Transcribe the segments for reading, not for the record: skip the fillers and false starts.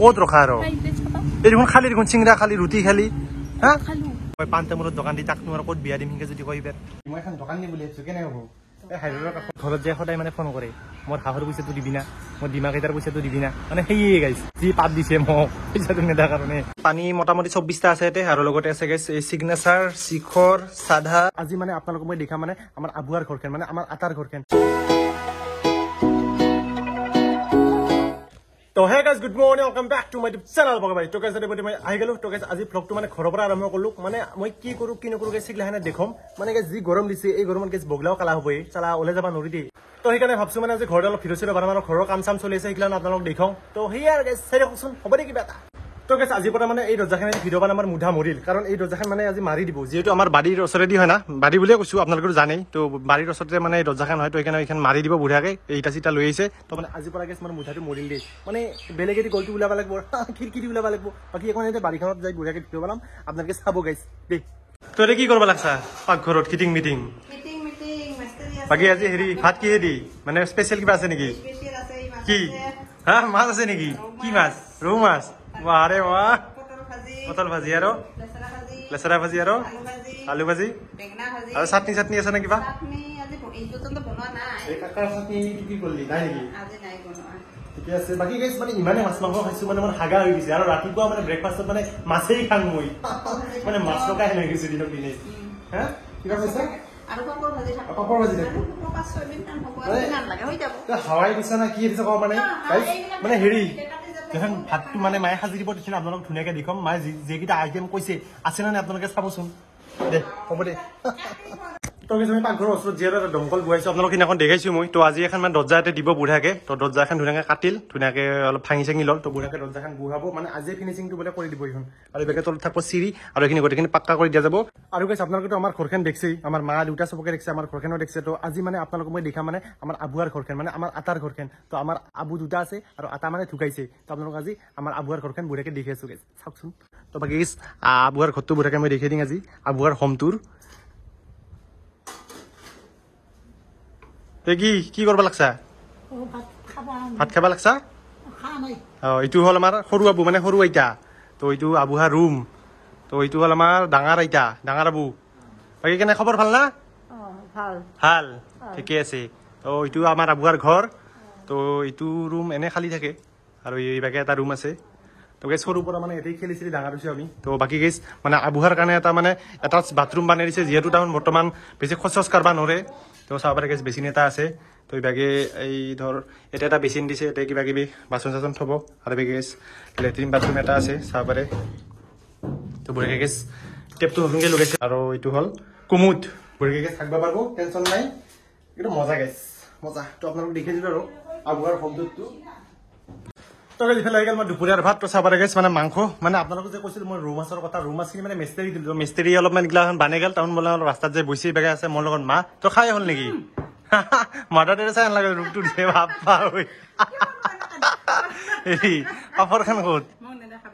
ক'ত ৰখা আৰু এই দেখোন খালি দেখোন চিংৰা খালি ৰুটি খালি হা মই পান্তামুৰত দোকান দি তাক তোমাৰ ক'ত বিয়া দিম সিংকে যদি কইবে মই এখন দোকান দিম বুলি ভাবিছো কেনে হ'ব এই হাইৰোডৰ কাষত ঘৰত যায় সদায় মানে ফোন কৰে মোৰ হাঁহৰ পইচাটো দিবি না মোৰ ডিমা কেইটাৰ পইচাটো দিবি না মানে সেয়ে গাইছ যি পাত দিছে মোক পইচাটো নেদাৰ কাৰণে পানী মোটামুটি 24টা আছে ইয়াতে আৰু লগতে আছে গাইছ এই সিগনেচাৰ শিখৰ সাধা আজি মানে আপোনালোকক মই দেখা মানে আমাৰ আবুৱাৰ ঘৰখন মানে আমাৰ আটাৰ ঘৰখন তো hey guys good morning welcome back to my channel বগাবাই তো গাইজ মই আহি গলো তো গাইজ আজি ব্লগটো মানে ঘৰৰ পৰা আৰম্ভ কৰিলো মানে মই কি কৰো কি নকৰো গাইজ সিগলাখানে দেখম মানে গাইজ যি গৰম দিছে এই গৰমত গাইজ বগলাও কালা হ'বই চালা ওলাই যাবা নৰি দেই তো সেইকাৰণে ভাবছো মানে আজি ঘৰতে অলপ ভিডিঅ' চিডিঅ' বনাম আৰু ঘৰৰ কাম চাম চলি আছে সেইগিলা আপোনালোকক দেখাও তো সেয়া গাইজ চাই দেখোন হ'ব দে কিবা এটা তো গাইজ আজিৰ পৰা মানে এই দৰ্জাখানে ভিডিঅ' বনাম আমাৰ মুধা মৰিল কাৰণ এই দৰ্জাখন মানে আজি মাৰি দিব যিহেতু আমাৰ বাৰীৰ ওচৰেদি হয় না বাৰী বুলিয়ে কৈছো আপোনালোকেও জানেই তো বাৰীৰ ওচৰতে মানে এই দৰ্জাখন হয় তো সেইকাৰণে এইখন মাৰি দিব বুঢ়াকে এইটা চিটা লৈ আহিছে তো মানে আজিৰ পৰা গাইজ মানে মুধাটো মৰিল দেই মানে বেলেগেদি গলটো ওলাব লাগিব খিৰিকী দি ওলাব লাগিব বাকী এখন এতিয়া বাৰীখনত যাই বুঢ়াকে ভিডিঅ' বনাম আপোনালোকে চাব গাইজ দেই তো এতিয়া কি কৰিব লাগছা পাকঘৰত কিটিং মিটিং বাকী আজি হেৰি ভাত কিহে দি মানে স্পেচিয়েল কিবা আছে নেকি কি হা মাছ আছে নেকি কি মাছ ৰৌ মাছ আৰে বাহ পটল ভাজি আৰু লেচৰা ভাজি আৰু আলু ভাজি আৰু চাটনি চাটনি আছে নে কিবা ঠিকে আছে বাকী গাইছ মানে ইমানে মাছ মাংস খাইছো মানে মোৰ হাগা হৈ গৈছে আৰু ৰাতিপুৱা মানে ব্ৰেকফাষ্টত মানে মাছেই খাং মই মানে মাছ লগাই হৈ গৈছে দিনক দিনে হা কিবা কৈছা পাপৰ ভাজি হাৱাই দিছা না কি দিছা কওঁ মানে মানে হেৰি এখন ভাতটো মানে মায়ে সাজি দিব দিছিলে আপোনালোক ধুনীয়াকে দেখুৱাম মায়ে যিকেইটা আইটেম কৈছে আছে নে আপোনালোকে চাবচোন দে হ'ব দে তো আমি পাকঘৰৰ ওচৰত যিহেতু এটা দমকল বহাইছো আপোনালোক সেইদিনাখন দেখাইছো মই তো আজি এখন মানে দৰ্জা ইয়াতে দিব বুঢ়াকে তো দৰ্জা এখন ধুনীয়াকে কাটিল ধুনীয়াকে অলপ ভাঙি চাঙি ল'ল তো বুঢ়াকে দৰ্জাখন বহাব মানে আজি ফিনিচিংটো বোলে কৰি দিব এইখন আৰু বেগে তলত থাকিব চিৰি আৰু এইখিনি গোটেইখিনি পাক্কা কৰি দিয়া যাব আৰু গাইছ আপোনালোকেতো আমাৰ ঘৰখন দেখিছেই আমাৰ মা দেউতা চবকে দেখিছে আমাৰ ঘৰখনো দেখিছে তো আজি মানে আপোনালোকক মই দেখা মানে আমাৰ আবুৱাৰ ঘৰখন মানে আমাৰ আটাৰ ঘৰখন তো আমাৰ আবু দুটা আছে আৰু আটা মানে ঢুকাইছে তো আপোনালোক আজি আমাৰ আবুৱাৰ ঘৰখন বুঢ়াকে দেখি আছো গাইছ চাওকচোন তো বাকী আবুৱাৰ ঘৰটো বুঢ়াকে মই দেখাই দিম আজি আবুৱাৰ হোমটোৰ কি কৰিব লাগছা ভাত খাব লাগছা এইটো হ'ল আমাৰ সৰু আবু মানে সৰু আইতা তো এইটো আবুহাৰ ৰুম তো এইটো হ'ল আমাৰ ডাঙৰ আইতা ডাঙৰ আবু বাকী কেনে খবৰ ভাল না ভাল ঠিকে আছে তো এইটো আমাৰ আবুহাৰ ঘৰ তো এইটো ৰুম এনে খালী থাকে আৰু এইভাগে এটা ৰুম আছে তো গাইছ সৰুৰ পৰা মানে এতেই খেলি চেলি ডাঙৰ হৈছোঁ আমি তো বাকী গাইছ মানে আবুহাৰ কাৰণে এটা মানে এটা বাথৰুম বনাই দিছে যিহেতু তাৰমানে বৰ্তমান বেছি খোজ চোজ কাঢ়বা নোৱাৰে তো চাব পাৰে গাইছ বেচিন এটা আছে তো এইভাগে এই ধৰ এতিয়া এটা বেচিন দিছে এতিয়া কিবা কিবি বাচন চাচন থ'ব আৰু বেগে গাইছ লেট্ৰিন বাথৰুম এটা আছে চাব পাৰে তো বঢ়িয়াকৈ গাইছ টেপটো নতুনকৈ লগাইছে আৰু এইটো হ'ল কুমুদ বঢ়িয়াকৈ গাইছ থাকিব পাৰিব টেনশ্যন নাই এইটো মজা গাইছ মজা তো আপোনালোক দেখি দিলোঁ আৰু আবুহাৰ হোমটোতো তো ইফালে আহি গ'ল মই দুপৰীয়াৰ ভাত তো চাব লাগে মানে মাংস মানে আপোনালোকে যে কৈছিল মই ৰৌ মাছৰ কথা ৰৌ মাছখিনি মানে মিস্ত্ৰী দিলোঁ মিস্ত্ৰী অলপমান এইগিলাখন বানে গ'ল টাউন বোলে অলপ ৰাস্তাত যে বৈছি বেগে আছে মোৰ লগত মা তো খাই হ'ল নেকি মাদাৰ টেৰেছা নালাগে ৰূপটো দিয়ে বাপ্পা ঐ হেৰি পাপৰখন ক'ত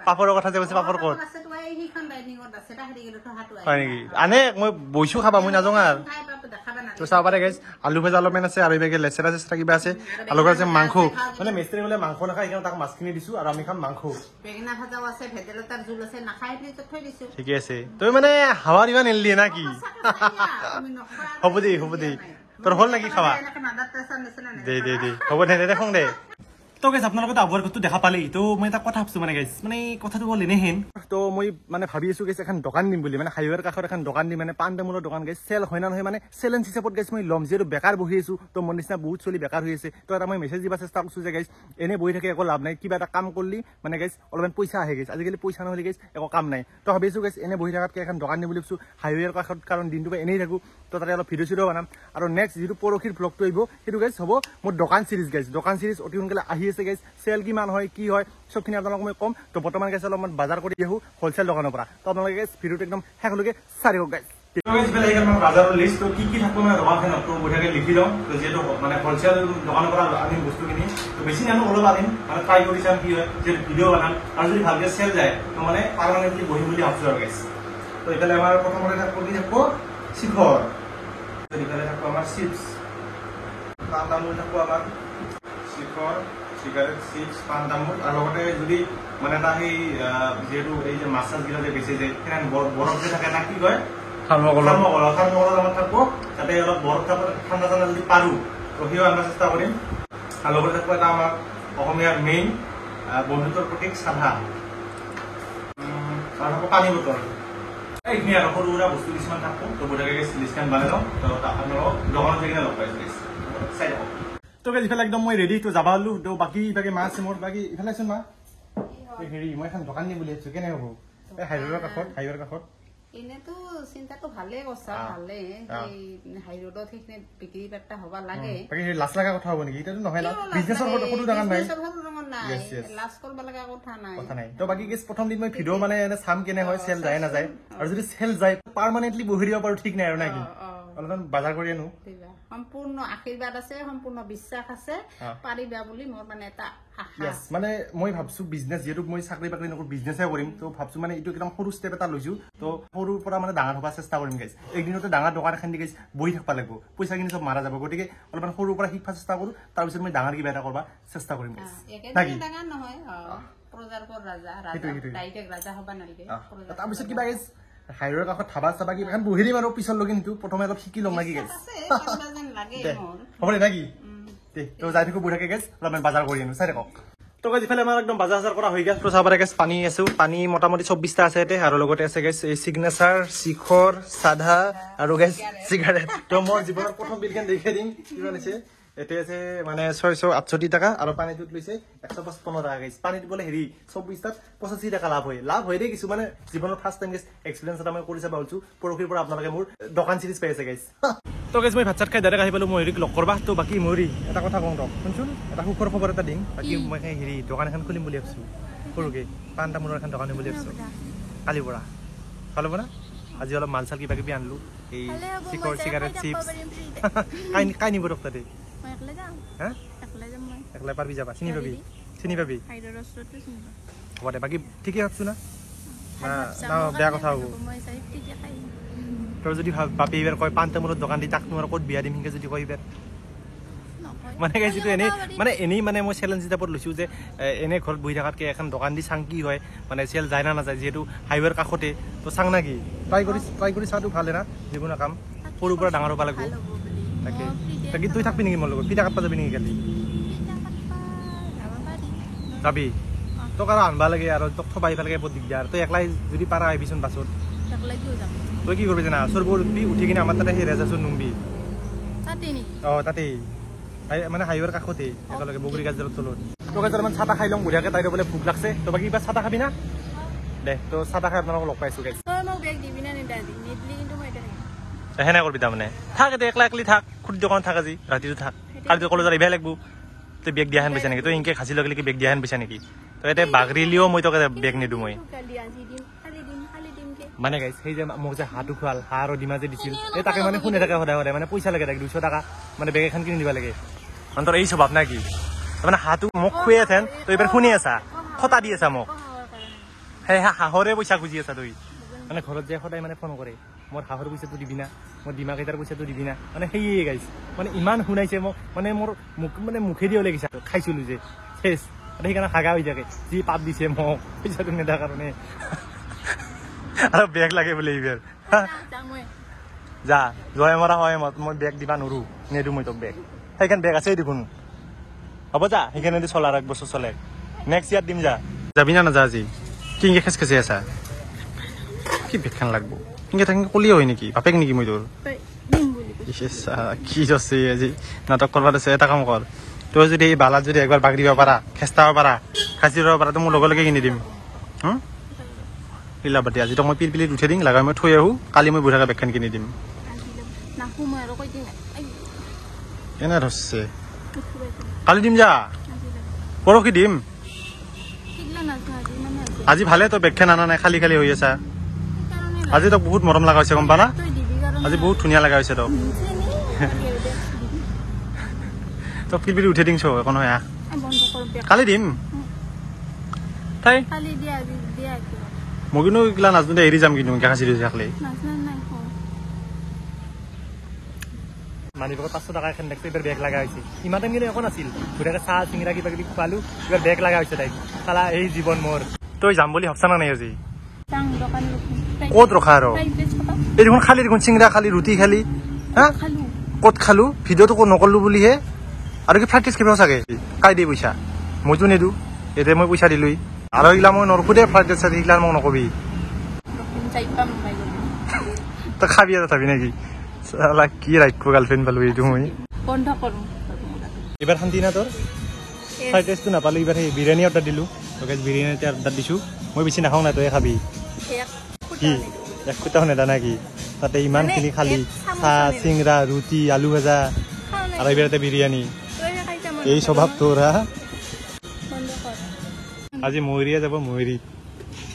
পাপৰৰ কথা যে কৈছে পাপৰ ক'ত হয় নেকি আনে মই বৈছো খাবা মই নাযাওঁ আৰু তো চাব পাৰে গাইছ আলু ভাজা অলপমান আছে আৰু এইভাগে লেচেৰা চেচেৰা কিবা আছে আৰু লগত আছে মাংস মানে মিস্ত্ৰী বোলে মাংস নাখায় সেইকাৰণে তাক মাছখিনি দিছো আৰু আমি খাম মাংস ঠিকে আছে তই মানে হাৱাৰ ইমান এৰিলি না কি হ'ব দেই তোৰ হ'ল নেকি খাবা দে হ'ব দে দেখোন দে তো গাইছ আপোনালোকেতো আবুৱাৰ ঘৰটো দেখা পালেই তো মই এটা কথা ভাবছো মানে গাইছ মানে কথাটো হ'ল এনেহেন তো মই মানে ভাবি আছো গাইছ এখন দোকান দিম বুলি মানে হাইৱেৰ কাষত এখন দোকান দিম মানে পাণ তামোলৰ দোকান গাইছ চেল হয় না নহয় মানে চেলেঞ্জ হিচাপত গাইছ মই ল'ম যিহেতু বেকাৰ বহি আছো তো মোৰ নিচিনা বহুত চলি বেকাৰ হৈ আছে তো এটা মই মেছেজ দিব চেষ্টা কৰিছো যে গাইছ এনে বহি থাকে একো লাভ নাই কিবা এটা কাম কৰিলি মানে গাইছ অলপমান পইচা আহে গাইছ আজিকালি পইচা নহ'লে গাইছ একো কাম নাই তো ভাবিছো গাইছ এনে বহি থকাতকৈ এখন দোকান দিম বুলি ভাবিছো হাইৱেৰ কাষত কাৰণ দিনটো এনেই থাকো তো তাতে অলপ ভিডিঅ' চিডিঅ' বনাম আৰু নেক্সট যিটো পৰহিৰ ব্লগটো আহিব সেইটো গাইছ হ'ব মোৰ দোকান চিৰিজ গাইছ দোকান চিৰিজ অতি সোনকালে আহি আছে গাইছ চেল কিমান হয় কি হয় সবখিনি আপোনালোকক মই ক'ম তো বৰ্তমান গাইছ অলপমান বজাৰ কৰি আহোঁ হ'লচেল দোকানৰ পৰা তো আপোনালোকে গাইছ ভিডিঅ'টো একদম শেষলৈকে চাই দিয়ক গাইছ বাজাৰৰ লিষ্ট কি থাকিব মানে দোকানখনত তো বঢ়িয়াকৈ লিখি লওঁ যিহেতু মানে হ'লচেল দোকানৰ পৰা আনিম বস্তুখিনি তো বেছি নানো অলপ আনিম মানে ট্ৰাই কৰি চাম কি হয় যিহেতু ভিডিঅ' বনাম আৰু যদি ভালকৈ চেল যায় তো মানে পাৰমানেণ্টলি বহিম বুলি ভাবিছোঁ আৰু গাইছ তো এইফালে আমাৰ প্ৰথমতে থাকিব শিখৰ এইফালে থাকিব আমাৰ চিপছ তামোল থাকিব আমাৰ শিখৰ cigarette, chips, pan tamul, আর লগতে যদি মানে এটা সেই যেহেতু এই যে মাছাজ গিলা যে বেচে যে সেখানে বরফ যে থাকে না কি কয় থার্মোকল আমার থাকবো যাতে অলপ বরফ থাকবো ঠান্ডা ঠান্ডা যদি পাৰো তো সেও আমৰা চেষ্টা কৰিম আৰ লগতে থাকবো এটা আমাৰ অসমীয়াৰ মেইন বন্ধুত্বৰ প্ৰতীক সাধা আৰ থাকবো পানী বটল এইখিনি আৰু সৰু সুৰা বস্তু কিছুমান থাকবো তো বঢ়িয়াকৈ লিষ্টখন বনাই লওঁ তো আপোনালোকক দোকানত যাই কিনে লগ পাইছো চাই থাকক তো গাইজ ইফালে একদম মই ৰেডি তো যাবা হলো তো বাকি ইফালে মা আছে মোৰ বাকি ইফালে আছোন মা হেৰি মই এখন দোকান দিম বুলি ভাবিছো কেনে হ'ব এই হাইৱেৰ কাষত এনেতো চিন্তাটো ভালে কৰছা ভালে এই হাইৰোডত সেইখিনি বিক্ৰী বাৰ্তা হবা লাগে বাকি লাজ লগা কথা হ'ব নেকি এটাতো নহয় না বিজনেছৰ কোনো ডাঙৰ নাই লাজ কৰবা লগা কথা নাই তো বাকি গেছ প্ৰথম দিন মই ভিডিঅ' মানে এনে চাম কেনে হয় চেল যায় নাযায় আৰু যদি চেল যায় পাৰ্মানেণ্টলি বহি দিব পাৰো ঠিক নাই আৰু নাকি অলপমান বজাৰ কৰি আনো সম্পূৰ্ণ আশীৰ্বাদ আছে সম্পূৰ্ণ বিশ্বাস আছে পাৰিবা বুলি মোৰ মানে এটা আশা মানে মই ভাবছো বিজনেছ যেহেতু মই চাকৰি বাকৰি নকৰো বিজনেছে কৰিম তো ভাবছো মানে এইটো একদম সৰু ষ্টেপ এটা লৈছো তো সৰুৰ পৰা মানে ডাঙৰ হবা চেষ্টা কৰিম গাইজ একদিনতে ডাঙৰ দোকান এখন দি গাইজ বহি থাকবা লাগিব পইচা কিনি চব মাৰা যাব গতিকে অলপমান সৰুৰ পৰা শিকবা চেষ্টা কৰো তাৰপিছত মই ডাঙৰ কিবা এটা কৰবা চেষ্টা কৰিম ডাঙৰ নহয় প্ৰজাৰ পৰ ৰাজা ডাইৰেক্ট ৰাজা হবা নালাগে তাৰপিছত কিবা গাইজ হাইৰৰ কাষত ধাবা চাবা কিবা এখন বহি দিম আৰু পিছৰ লগিন কিন্তু প্ৰথমে অলপ শিকি ল'ম লাগি গাইজ হ'ব দে নাকি তো যাই থাকো বহি থাকে গাইজ অলপমান বজাৰ কৰি আনো চাই থাকক তো গাইজ ইফালে আমাৰ একদম বজাৰ কৰা হৈ গেছ তো চাব পাৰে গাইজ পানী আছো পানী মোটামুটি 24টা আছে ইয়াতে আৰু লগতে আছে গাইজ এই চিগনেচাৰ শিখৰ সাধা আৰু গাইজ চিগাৰেট তো মোৰ জীৱনৰ প্ৰথম বিলখন দেখাই দিম কিমান আছে এতে আছে মানে 668 টাকা আৰু পানীটোত লৈছে 155 টাকা গাইজ পানীত বোলে হেৰি 24টাত 85 টাকা লাভ হয় দেই কিছু মানে জীৱনৰ ফাৰ্ষ্ট টাইম গাইজ এক্সপিৰিয়েঞ্চ এটা মই কৰি চাবা হলছো পৰখিৰ পৰা আপোনালোকে মোৰ দোকান সিৰিজ পাই আছে গাইজ তো গাইজ মই ভাত চাত খাই ডাইৰেক্ট আহি পালো মই হেৰিক লগ কৰবা তো বাকি মৰি এটা কথা কওঁ ৰক শুনচোন এটা সুখৰ খবৰ এটা দিম বাকি মই হেৰি দোকান এখন খুলিম বুলি ভাবিছো সৰুকে পান তামোলৰ এখন দোকান বুলি ভাবিছো কালি পৰা কালি পৰা আজি অলপ মাল চাল কিবা কিবি আনলো এই চিকৰ চিগাৰেট চিপছ কাই নিব ৰখ তাতে হ্যাঁ একলাই পারবি যাবা চিনি পাবি হ'ব দে বাকি ঠিকই ভাবছো না বেয়া কথা হ'ব তোৰ যদি বাপি এইবাৰ কয় পান তামোলৰ দোকান দি তাক তোমাৰ ক'ত বিয়া দিম সিংকে যদি কয় এইবাৰ মানে গাইছিটো এনেই মানে মই চেলেঞ্জ হিচাপত লৈছো যে এনে ঘৰত বহি থকাতকে এখন দোকান দি চাং কি হয় মানে চেল যায় না নাযায় যিহেতু হাইৱেৰ কাষতে তো চাং না কি ট্ৰাই কৰি চাটো ভালে না যিকোনো কাম সৰুৰ পৰা ডাঙৰ হ'ব লাগিব তাকে তুই থাকবি নেকি মোৰ লগত পিঠা কাটবা যাবি নেকি কালি যাবি তোক আৰু আনবা লাগে আৰু তোক থবাই পেলাগে বহুত দিগদাৰ তই একলাই যদি পাৰা আহিবিচোন বাছত তই কি কৰিবি জানা চৰবোৰ উঠি কিনে আমাৰ তাতে সেই ৰেজাচোন নুমবি তাতেই মানে হাইৱেৰ কাষতে একেলগে বগৰী গাছডালৰ তলত তোক অলপমান চাহ খাই লওঁ বঢ়িয়াকৈ তাইৰ বোলে ভোক লাগছে তো বাকী কিবা চাহ খাবি না দে তো চাহ খাই আপোনালোকক লগ পাইছো গাইছ সেনে কৰবি তাৰমানে থাক এতিয়া একলা থাক খুটি দোকানত থাক আজি ৰাতিটো থাক কালি কলেজত আহিবহে লাগব তই বেগ দিয়াহেন পাইছা নেকি তই ইনকে খাচি লগে বেগ দিয়াহেন পাইছা নেকি তই এতিয়া বাগৰিলেও মই তোক বেগ নিদিওঁ মই মানে গাইছ সেই যে মোক যে হাঁহটো খোৱাল হাঁহ আৰু ডিমা যে দিছিল এই তাকে মানে শুনে থাকে সদায় মানে পইচা লাগে তাকে 200 টাকা মানে বেগ এখন কিনি দিব লাগে তোৰ এই স্বভাৱ না কি তাৰমানে হাঁহটো মোক খুৱাই আছেন তই এইবাৰ শুনি আছা খটা দি আছা মোক সেই হাঁহৰে পইচা খুজি আছা তই মানে ঘৰত যে সদায় মানে ফোন কৰে মোৰ হাঁহৰ পইচাটো দিবি না মোৰ ডিমা কেইটাৰ পইচাটো দিবি না মানে সেয়ে গাইছ মানে ইমান শুনাইছে মোক মানে মোৰ মানে মুখেদি ওলাই গৈছে খাইছিলো যে চেচ সেইকাৰণে হাগা হৈ থাকে যি পাপ দিছে মোক পইচাটো নেদাৰ কাৰণে আৰু বেগ লাগে বোলে এইবাৰ যা জয় মৰা হয় মই বেগ দিবা নোৱাৰো নেদো মই তোক বেগ সেইকাৰণে বেগ আছে দেখোন হ'ব যা সেইকাৰণে চলাৰ 1 বছৰ চলে নেক্সট ইয়াৰ দিম যা যাবি না নাযা আজি কিংকে খেচ খেচি আছা কি বেগখান লাগব কিংকে থাকি কলি হয় নেকি বাপেক নেকি মই তোৰ কি আছে আজি নাটক কৰবাত আছে এটা কাম কৰ তই যদি এই বালাত যদি একবাৰ বাগ দিব পাৰা খেঁচাব পাৰা খাচি দিব পাৰা তো মোৰ লগে লগে কিনি দিম ইলাবাতি আজি তো মই পিলপিলিত উঠাই দিম লাগাই মই থৈ আহো কালি মই বুঢ়াকে বেগখান কিনি দিম এনে ধৰছে কালি দিম যা পৰহি দিম আজি ভালে তো বেগখান আনা নাই খালি খালি হৈ আছা আজি তোক বহুত মৰম লগা হৈছে গম পা না আজি বহুত ধুনীয়া লগা হৈছে তোক তোক পিলপিলি উঠাই দিম একো নহয় আহ কালি দিম মই কিন্তু এইগিলা নাজানো এৰি যাম কিন্তু খাচি দি থাকলে মানিবেগত 500 টাকা এখন দেখছো এবাৰ বেগ লাগা হৈছে ইমান টাইম কিন্তু একো নাছিল গোটেই চাহ চিংৰা কিবা কিবি পালো এবাৰ বেগ লাগা হৈছে তাই সালা এই জীৱন মোৰ তই যাম বুলি ভাবছা না নাই আজি ক'ত ৰখা আৰু এই দেখোন খালি দেখোন চিংৰা খালি ৰুটি খালি হা ক'ত খালো ভিডিঅ'টো ক'ত নকৰলো বুলিহে আৰু কি ফ্ৰাইড ৰাইচ খাব চাগে কাই দে পইচা মইতো নেদো এতিয়া মই পইচা দিলোই আৰু এইগিলা মই নৰখো দে ফ্ৰাইড ৰাইচ এইগিলা মোক নকবি তই খাবি আৰু চাবি নেকি চালা কি ৰাখিব গাৰ্লফ্ৰেণ্ড পালো এইটো মই বন্ধ কৰোঁ এবাৰ শান্তি না তোৰ ফ্ৰাইড ৰাইচটো নাপালো এইবাৰ সেই বিৰিয়ানী অৰ্ডাৰ দিলোঁ তোকে বিৰিয়ানী এতিয়া অৰ্ডাৰ দিছোঁ মই বেছি নাখাওঁ নাই তই খাবি কি এক ফুটাও নেদা নেকি তাতে ইমানখিনি খালি চাহ চিংৰা ৰুটি আলু ভাজা আৰু এইবাৰ এটা বিৰিয়ানী এই স্বভাৱ তোৰ হা আজি ময়ূৰীয়ে যাব ময়ূৰী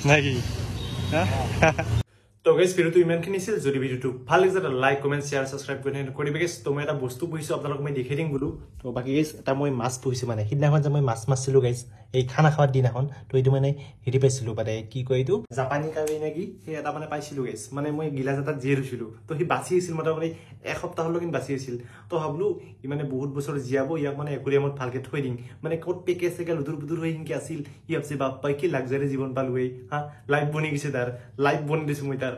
নেকি তো গাইজ ভিডিওটো ইমানখিনি আছিল যদি ভিডিওটো ভাল লাগিছে তাহলে লাইক কমেন্ট শেয়ার সাবস্ক্রাইব কৰি গাইজ তো মই এটা বস্তু পুহিছো আপোনালোক মই দেখাই দিম বোলো তো বাকি গাইজ এটা মই মাছ পুহিছো মানে সিদিনাখন যে মই মাছ মাছিলো গাইজ এই খানা খাওয়াৰ দিনাখন তো এইটো মানে হেৰি পাইছিলো মানে কি কয় এইটো জাপানী কাবি নেকি সেই এটা মানে পাইছিলো গাইজ মানে মই গিলাস এটাত জীয়াই ৰৈছিলো তো সি বাচি আছিল মোটামুটি এসপ্তাহলৈকে বাচি আছিল তো ভাবলো ই মানে বহুত বছৰ জীয়াব ইয়াক মানে একুৰিয়ামত ভালকে থৈ দিম মানে ক'ত পেকে চেকে লুদুৰ বুদুৰ হৈ হিনকি আছিল ই ভাবছে বাপ্পাই কি লাক্সাৰি জীৱন পালোৱেই হা লাইফ বনি গৈছে তাৰ লাইফ বনি দিছো মই তাৰ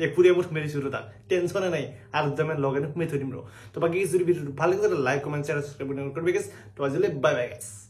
একুৰিয়ামত মেৰিছো ৰ তাক টেনচনে নাই আৰু দুটামান লগাই সোমাই থৈ দিম ৰ তো বাকি যদি ভিডিওটো ভাল লাগিছে লাইক কমেন্ট শেয়াৰ সাবস্ক্ৰাইব কৰি গাইজ তো আজিলৈ বাই বাই গাইজ